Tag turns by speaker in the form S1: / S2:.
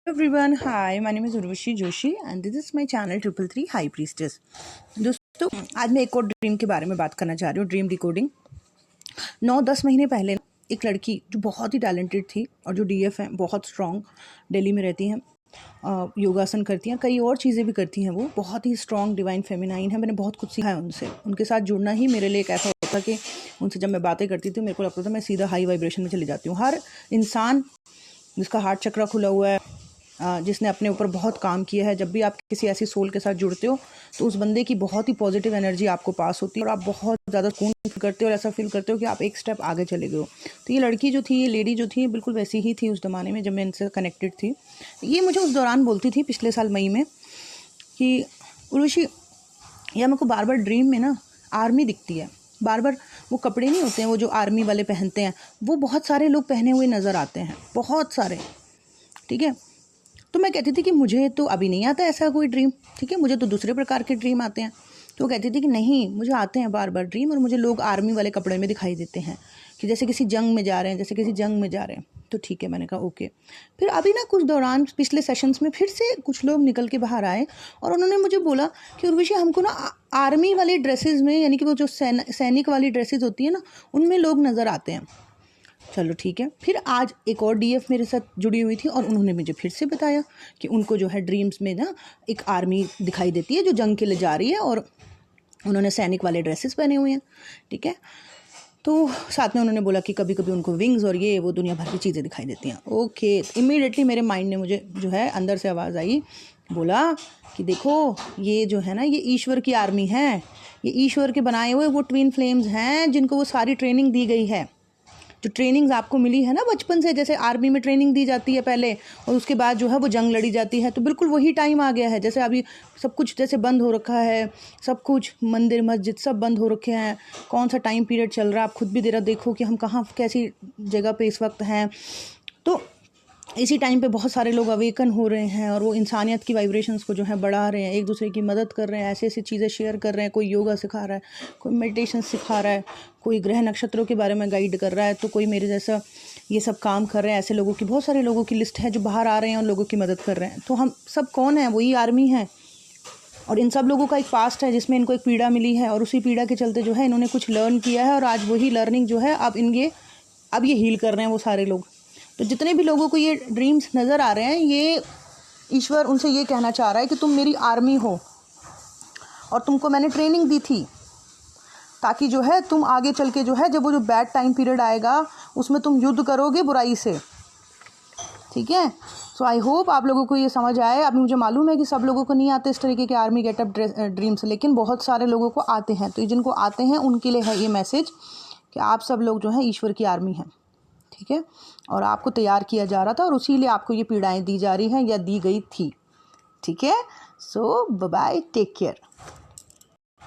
S1: Everyone, hi, my name is Urvashi Joshi and this is my channel 333 High Priestess। दोस्तों, आज मैं एक और ड्रीम के बारे में बात करना चाह रही हूँ। Dream decoding. 9-10 महीने पहले एक लड़की जो बहुत ही टैलेंटेड थी और जो डीएफ है, बहुत स्ट्रॉन्ग, दिल्ली में रहती हैं, योगासन करती हैं, कई और चीज़ें भी करती हैं। वो बहुत ही स्ट्रॉन्ग डिवाइन फेमिनाइन है। मैंने बहुत कुछ सीखा है उनसे। उनके साथ जुड़ना ही मेरे लिए एक ऐसा होता कि उनसे जब मैं बातें करती थी मेरे को लगता था मैं सीधा हाई वाइब्रेशन में चली जाती हूँ। हर इंसान जिसका हार्ट चक्रा खुला हुआ है, जिसने अपने ऊपर बहुत काम किया है, जब भी आप किसी ऐसी सोल के साथ जुड़ते हो तो उस बंदे की बहुत ही पॉजिटिव एनर्जी आपको पास होती है और आप बहुत ज़्यादा सुकून फील करते हो और ऐसा फील करते हो कि आप एक स्टेप आगे चले गए हो। तो ये लड़की जो थी, ये लेडी जो थी, बिल्कुल वैसी ही थी उस ज़माने में जब मैं इनसे कनेक्टेड थी। ये मुझे उस दौरान बोलती थी पिछले साल मई में कि उर्वशी, या मेरे को बार बार ड्रीम में ना आर्मी दिखती है। बार बार वो कपड़े नहीं होते हैं वो जो आर्मी वाले पहनते हैं, वो बहुत सारे लोग पहने हुए नज़र आते हैं, बहुत सारे। ठीक है, तो मैं कहती थी कि मुझे तो अभी नहीं आता ऐसा कोई ड्रीम। ठीक है, मुझे तो दूसरे प्रकार के ड्रीम आते हैं। तो वो कहती थी कि नहीं, मुझे आते हैं बार बार ड्रीम और मुझे लोग आर्मी वाले कपड़े में दिखाई देते हैं कि जैसे किसी जंग में जा रहे हैं, जैसे किसी जंग में जा रहे हैं। तो ठीक है, मैंने कहा ओके। फिर अभी ना कुछ दौरान पिछले सेशंस में फिर से कुछ लोग निकल के बाहर आए और उन्होंने मुझे बोला कि उर्वशी, हमको ना आर्मी वाली ड्रेसेस में, यानी कि वो जो सैनिक वाली ड्रेसेस होती है ना, उनमें लोग नज़र आते हैं। चलो ठीक है। फिर आज एक और डीएफ मेरे साथ जुड़ी हुई थी और उन्होंने मुझे फिर से बताया कि उनको जो है ड्रीम्स में ना एक आर्मी दिखाई देती है जो जंग के लिए जा रही है और उन्होंने सैनिक वाले ड्रेसेस पहने हुए हैं। ठीक है, तो साथ में उन्होंने बोला कि कभी कभी उनको विंग्स और ये वो दुनिया भर की चीज़ें दिखाई देती हैं। ओके, इमीडिएटली मेरे माइंड ने मुझे जो है अंदर से आवाज़ आई, बोला कि देखो ये जो है ना, ये ईश्वर की आर्मी है, ये ईश्वर के बनाए हुए वो ट्विन फ्लेम्स हैं जिनको वो सारी ट्रेनिंग दी गई है। जो ट्रेनिंग्स आपको मिली है ना बचपन से, जैसे आर्मी में ट्रेनिंग दी जाती है पहले और उसके बाद जो है वो जंग लड़ी जाती है, तो बिल्कुल वही टाइम आ गया है। जैसे अभी सब कुछ जैसे बंद हो रखा है, सब कुछ मंदिर मस्जिद सब बंद हो रखे हैं। कौन सा टाइम पीरियड चल रहा है, आप खुद भी जरा देखो कि हम कहाँ कैसी जगह पे इस वक्त हैं। तो इसी टाइम पे बहुत सारे लोग अवेकन हो रहे हैं और वो इंसानियत की वाइब्रेशंस को जो है बढ़ा रहे हैं, एक दूसरे की मदद कर रहे हैं, ऐसी ऐसी चीज़ें शेयर कर रहे हैं। कोई योगा सिखा रहा है, कोई मेडिटेशन सिखा रहा है, कोई ग्रह नक्षत्रों के बारे में गाइड कर रहा है, तो कोई मेरे जैसा ये सब काम कर रहे हैं। ऐसे लोगों की, बहुत सारे लोगों की लिस्ट है जो बाहर आ रहे हैं और लोगों की मदद कर रहे हैं। तो हम सब कौन है? वही आर्मी है। और इन सब लोगों का एक पास्ट है जिसमें इनको एक पीड़ा मिली है और उसी पीड़ा के चलते जो है इन्होंने कुछ लर्न किया है और आज वही लर्निंग जो है अब ये हील कर रहे हैं वो सारे लोग। तो जितने भी लोगों को ये ड्रीम्स नज़र आ रहे हैं, ये ईश्वर उनसे ये कहना चाह रहा है कि तुम मेरी आर्मी हो और तुमको मैंने ट्रेनिंग दी थी ताकि जो है तुम आगे चल के जो है, जब वो जो बैड टाइम पीरियड आएगा उसमें तुम युद्ध करोगे बुराई से। ठीक है, सो आई होप आप लोगों को ये समझ आए। अभी मुझे मालूम है कि सब लोगों को नहीं आते इस तरीके के आर्मी गेटअप ड्रीम्स, लेकिन बहुत सारे लोगों को आते हैं। तो जिनको आते हैं उनके लिए है ये मैसेज कि आप सब लोग जो है ईश्वर की आर्मी हैं। ठीक है, और आपको तैयार किया जा रहा था और उसी लिए आपको ये पीड़ाएं दी जा रही हैं या दी गई थी। ठीक है, सो बाय बाय, टेक केयर।